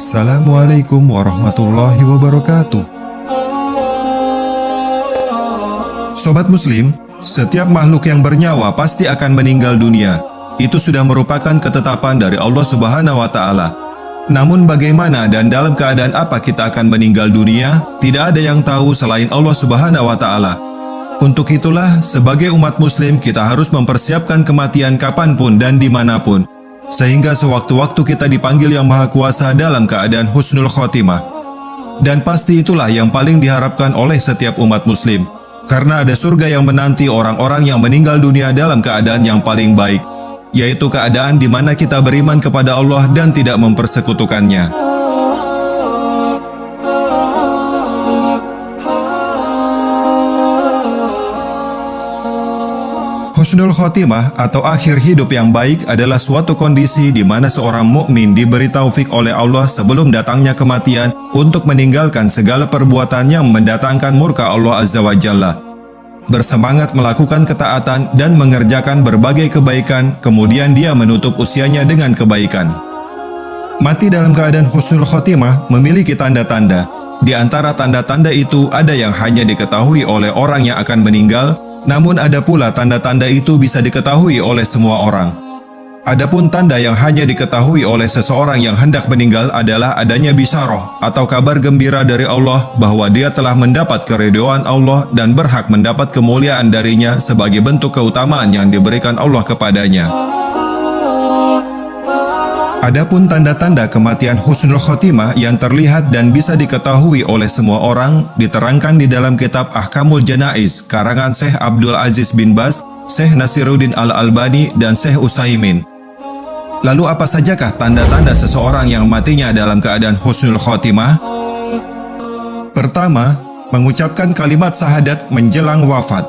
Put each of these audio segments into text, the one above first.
Assalamualaikum warahmatullahi wabarakatuh. Sobat Muslim, setiap makhluk yang bernyawa pasti akan meninggal dunia. Itu sudah merupakan ketetapan dari Allah Subhanahu wa Ta'ala. Namun bagaimana dan dalam keadaan apa kita akan meninggal dunia, tidak ada yang tahu selain Allah Subhanahu wa Ta'ala. Untuk itulah, sebagai umat Muslim, kita harus mempersiapkan kematian kapanpun dan dimanapun, sehingga sewaktu-waktu kita dipanggil Yang Maha Kuasa dalam keadaan husnul khotimah. Dan pasti itulah yang paling diharapkan oleh setiap umat Muslim, karena ada surga yang menanti orang-orang yang meninggal dunia dalam keadaan yang paling baik, yaitu keadaan di mana kita beriman kepada Allah dan tidak mempersekutukannya. Husnul khotimah atau akhir hidup yang baik adalah suatu kondisi di mana seorang mukmin diberi taufik oleh Allah sebelum datangnya kematian untuk meninggalkan segala perbuatan yang mendatangkan murka Allah Azza wa Jalla. Bersemangat melakukan ketaatan dan mengerjakan berbagai kebaikan, kemudian dia menutup usianya dengan kebaikan. Mati dalam keadaan husnul khotimah memiliki tanda-tanda. Di antara tanda-tanda itu ada yang hanya diketahui oleh orang yang akan meninggal, namun ada pula tanda-tanda itu bisa diketahui oleh semua orang. Adapun tanda yang hanya diketahui oleh seseorang yang hendak meninggal adalah adanya bisyarah atau kabar gembira dari Allah bahwa dia telah mendapat keridhaan Allah dan berhak mendapat kemuliaan darinya sebagai bentuk keutamaan yang diberikan Allah kepadanya. Adapun tanda-tanda kematian husnul khotimah yang terlihat dan bisa diketahui oleh semua orang diterangkan di dalam kitab Ahkamul Janaiz karangan Syekh Abdul Aziz bin Baz, Syekh Nasiruddin Al-Albani, dan Syekh Utsaimin. Lalu apa sajakah tanda-tanda seseorang yang matinya dalam keadaan husnul khotimah? Pertama, mengucapkan kalimat syahadat menjelang wafat.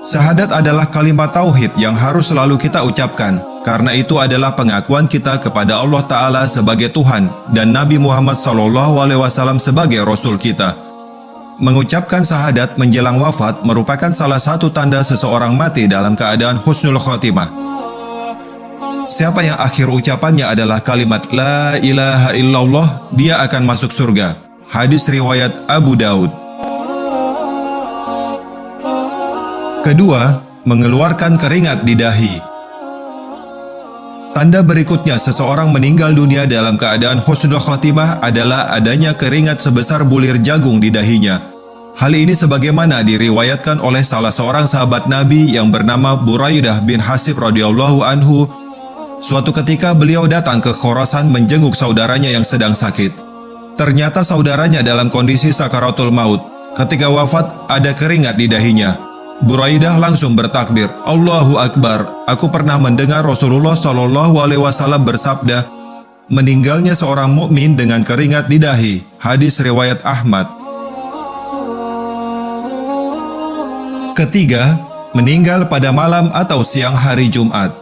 Syahadat adalah kalimat tauhid yang harus selalu kita ucapkan, karena itu adalah pengakuan kita kepada Allah Ta'ala sebagai Tuhan dan Nabi Muhammad SAW sebagai Rasul kita. Mengucapkan syahadat menjelang wafat merupakan salah satu tanda seseorang mati dalam keadaan husnul khotimah. Siapa yang akhir ucapannya adalah kalimat La ilaha illallah, dia akan masuk surga. Hadis riwayat Abu Daud. Kedua, mengeluarkan keringat di dahi. Tanda berikutnya seseorang meninggal dunia dalam keadaan husnul khotimah adalah adanya keringat sebesar bulir jagung di dahinya. Hal ini sebagaimana diriwayatkan oleh salah seorang sahabat Nabi yang bernama Buraidah bin Hasib radhiyallahu anhu. Suatu ketika beliau datang ke Khorasan menjenguk saudaranya yang sedang sakit. Ternyata saudaranya dalam kondisi sakaratul maut. Ketika wafat, ada keringat di dahinya. Buraidah langsung bertakbir, Allahu Akbar. Aku pernah mendengar Rasulullah SAW bersabda, meninggalnya seorang mukmin dengan keringat di dahi. Hadis riwayat Ahmad. Ketiga, meninggal pada malam atau siang hari Jumat.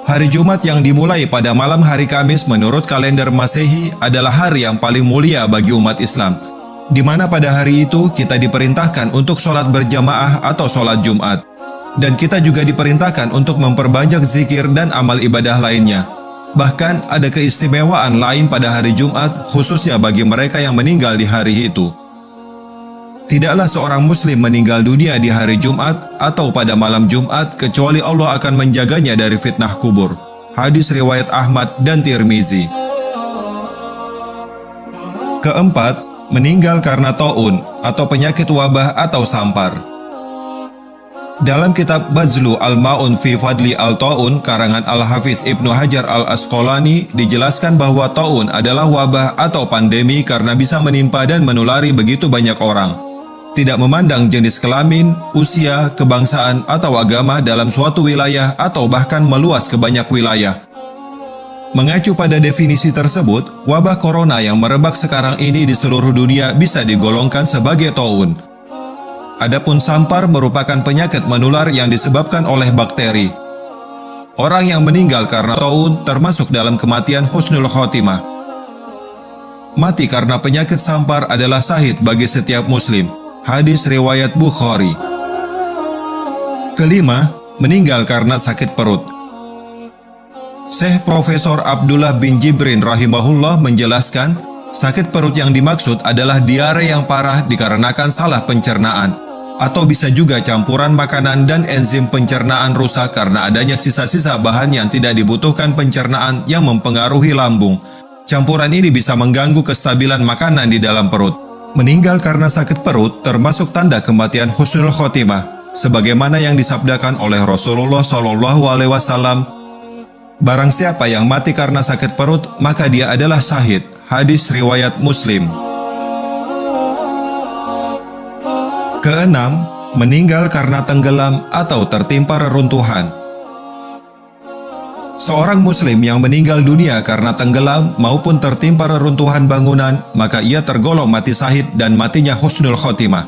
Hari Jumat yang dimulai pada malam hari Kamis menurut kalender Masehi adalah hari yang paling mulia bagi umat Islam, di mana pada hari itu kita diperintahkan untuk sholat berjamaah atau sholat Jumat. Dan kita juga diperintahkan untuk memperbanyak zikir dan amal ibadah lainnya. Bahkan ada keistimewaan lain pada hari Jumat, khususnya bagi mereka yang meninggal di hari itu. Tidaklah seorang muslim meninggal dunia di hari Jumat atau pada malam Jumat, kecuali Allah akan menjaganya dari fitnah kubur. Hadis riwayat Ahmad dan Tirmizi. Keempat, meninggal karena ta'un atau penyakit wabah atau sampar. Dalam kitab Bazlu Al-Ma'un fi Fadli Al-Ta'un karangan Al-Hafiz Ibnu Hajar Al-Asqalani dijelaskan bahwa ta'un adalah wabah atau pandemi karena bisa menimpa dan menulari begitu banyak orang. Tidak memandang jenis kelamin, usia, kebangsaan, atau agama dalam suatu wilayah atau bahkan meluas ke banyak wilayah. Mengacu pada definisi tersebut, wabah corona yang merebak sekarang ini di seluruh dunia bisa digolongkan sebagai ta'un. Adapun sampar merupakan penyakit menular yang disebabkan oleh bakteri. Orang yang meninggal karena ta'un termasuk dalam kematian husnul khotimah. Mati karena penyakit sampar adalah syahid bagi setiap muslim. Hadis riwayat Bukhari. Kelima, meninggal karena sakit perut. Syekh Profesor Abdullah bin Jibrin rahimahullah menjelaskan, sakit perut yang dimaksud adalah diare yang parah dikarenakan salah pencernaan, atau bisa juga campuran makanan dan enzim pencernaan rusak karena adanya sisa-sisa bahan yang tidak dibutuhkan pencernaan yang mempengaruhi lambung. Campuran ini bisa mengganggu kestabilan makanan di dalam perut. Meninggal karena sakit perut termasuk tanda kematian husnul khotimah, sebagaimana yang disabdakan oleh Rasulullah SAW, barang siapa yang mati karena sakit perut, maka dia adalah syahid. Hadis riwayat Muslim. Keenam, meninggal karena tenggelam atau tertimpa reruntuhan. Seorang muslim yang meninggal dunia karena tenggelam maupun tertimpa reruntuhan bangunan, maka ia tergolong mati syahid dan matinya husnul khotimah.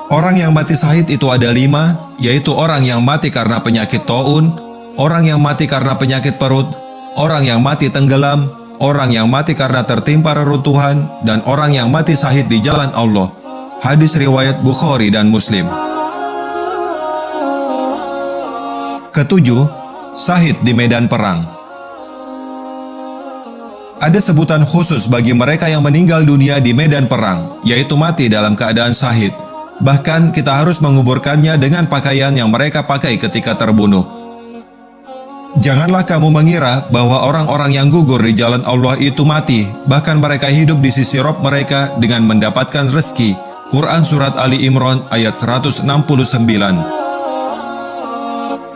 Orang yang mati syahid itu ada 5, yaitu orang yang mati karena penyakit taun, orang yang mati karena penyakit perut, orang yang mati tenggelam, orang yang mati karena tertimpa reruntuhan, dan orang yang mati syahid di jalan Allah. Hadis riwayat Bukhari dan Muslim. Ketujuh, syahid di medan perang. Ada sebutan khusus bagi mereka yang meninggal dunia di medan perang, yaitu mati dalam keadaan syahid. Bahkan kita harus menguburkannya dengan pakaian yang mereka pakai ketika terbunuh. Janganlah kamu mengira bahwa orang-orang yang gugur di jalan Allah itu mati, bahkan mereka hidup di sisi Rabb mereka dengan mendapatkan rezeki. Quran Surat Ali Imran ayat 169.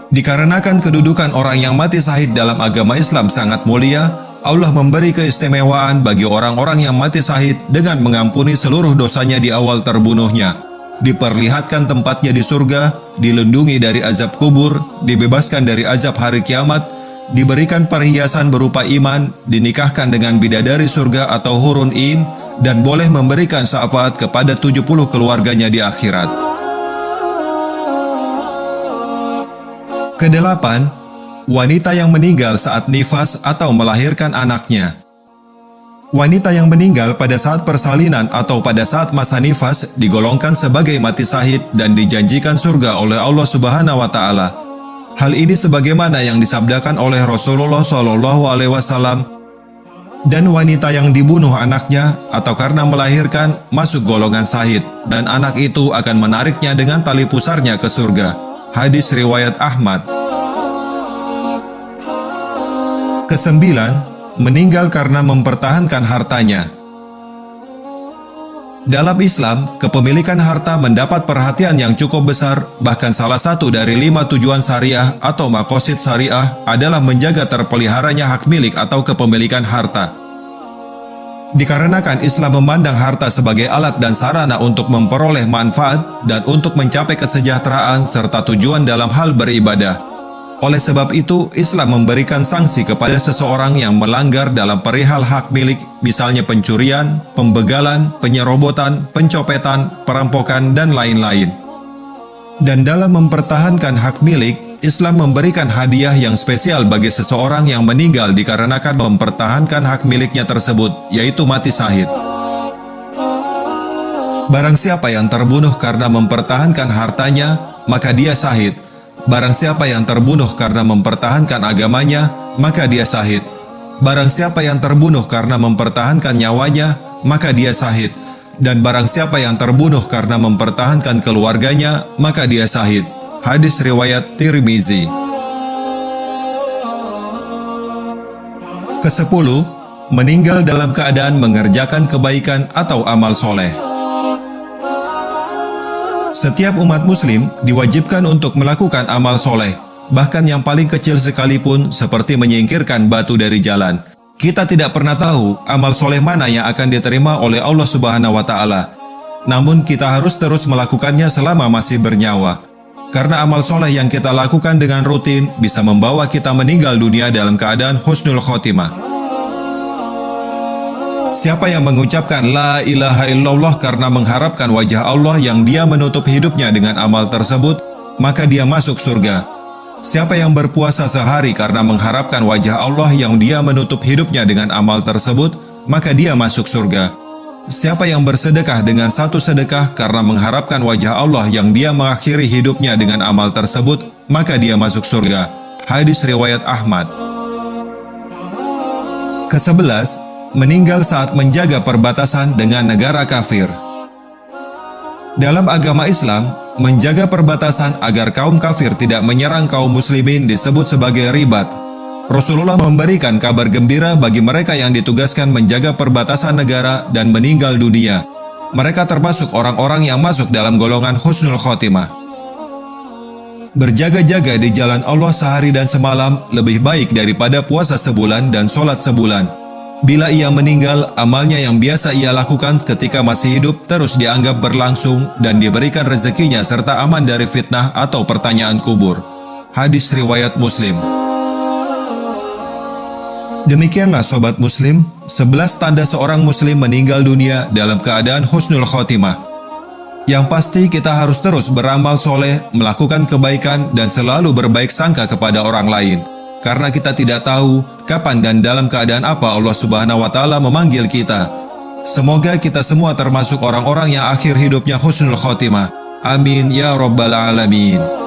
Dikarenakan kedudukan orang yang mati syahid dalam agama Islam sangat mulia, Allah memberi keistimewaan bagi orang-orang yang mati syahid dengan mengampuni seluruh dosanya di awal terbunuhnya, diperlihatkan tempatnya di surga, dilindungi dari azab kubur, dibebaskan dari azab hari kiamat, diberikan perhiasan berupa iman, dinikahkan dengan bidadari surga atau hurun in, dan boleh memberikan syafaat kepada 70 keluarganya di akhirat. Kedelapan, wanita yang meninggal saat nifas atau melahirkan anaknya. Wanita yang meninggal pada saat persalinan atau pada saat masa nifas digolongkan sebagai mati syahid dan dijanjikan surga oleh Allah Subhanahu wa Ta'ala. Hal ini sebagaimana yang disabdakan oleh Rasulullah SAW. Dan wanita yang dibunuh anaknya atau karena melahirkan masuk golongan syahid, dan anak itu akan menariknya dengan tali pusarnya ke surga. Hadis riwayat Ahmad. Kesembilan, meninggal karena mempertahankan hartanya. Dalam Islam, kepemilikan harta mendapat perhatian yang cukup besar, bahkan salah satu dari 5 tujuan syariah atau maqasid syariah adalah menjaga terpeliharanya hak milik atau kepemilikan harta. Dikarenakan Islam memandang harta sebagai alat dan sarana untuk memperoleh manfaat dan untuk mencapai kesejahteraan serta tujuan dalam hal beribadah. Oleh sebab itu, Islam memberikan sanksi kepada seseorang yang melanggar dalam perihal hak milik, misalnya pencurian, pembegalan, penyerobotan, pencopetan, perampokan, dan lain-lain. Dan dalam mempertahankan hak milik, Islam memberikan hadiah yang spesial bagi seseorang yang meninggal dikarenakan mempertahankan hak miliknya tersebut, yaitu mati syahid. Barang siapa yang terbunuh karena mempertahankan hartanya, maka dia syahid. Barang siapa yang terbunuh karena mempertahankan agamanya, maka dia syahid. Barang siapa yang terbunuh karena mempertahankan nyawanya, maka dia syahid. Dan barang siapa yang terbunuh karena mempertahankan keluarganya, maka dia syahid. Hadis riwayat Tirmizi. Kesepuluh, meninggal dalam keadaan mengerjakan kebaikan atau amal soleh. Setiap umat muslim diwajibkan untuk melakukan amal soleh, bahkan yang paling kecil sekalipun seperti menyingkirkan batu dari jalan. Kita tidak pernah tahu amal soleh mana yang akan diterima oleh Allah Subhanahu wa Ta'ala. Namun kita harus terus melakukannya selama masih bernyawa. Karena amal soleh yang kita lakukan dengan rutin bisa membawa kita meninggal dunia dalam keadaan husnul khotimah. Siapa yang mengucapkan La ilaha illallah karena mengharapkan wajah Allah yang dia menutup hidupnya dengan amal tersebut, maka dia masuk surga. Siapa yang berpuasa sehari karena mengharapkan wajah Allah yang dia menutup hidupnya dengan amal tersebut, maka dia masuk surga. Siapa yang bersedekah dengan satu sedekah karena mengharapkan wajah Allah yang dia mengakhiri hidupnya dengan amal tersebut, maka dia masuk surga. Hadis riwayat Ahmad. Ke-11, meninggal saat menjaga perbatasan dengan negara kafir. Dalam agama Islam, menjaga perbatasan agar kaum kafir tidak menyerang kaum muslimin disebut sebagai ribat. Rasulullah memberikan kabar gembira bagi mereka yang ditugaskan menjaga perbatasan negara dan meninggal dunia. Mereka termasuk orang-orang yang masuk dalam golongan husnul khotimah. Berjaga-jaga di jalan Allah sehari dan semalam lebih baik daripada puasa sebulan dan sholat sebulan. Bila ia meninggal, amalnya yang biasa ia lakukan ketika masih hidup terus dianggap berlangsung dan diberikan rezekinya serta aman dari fitnah atau pertanyaan kubur. Hadis riwayat Muslim. Demikianlah Sobat Muslim, 11 tanda seorang Muslim meninggal dunia dalam keadaan husnul khotimah. Yang pasti kita harus terus beramal soleh, melakukan kebaikan, dan selalu berbaik sangka kepada orang lain. Karena kita tidak tahu kapan dan dalam keadaan apa Allah Subhanahu wa Ta'ala memanggil kita. Semoga kita semua termasuk orang-orang yang akhir hidupnya husnul khotimah. Amin ya Rabbal Alamin.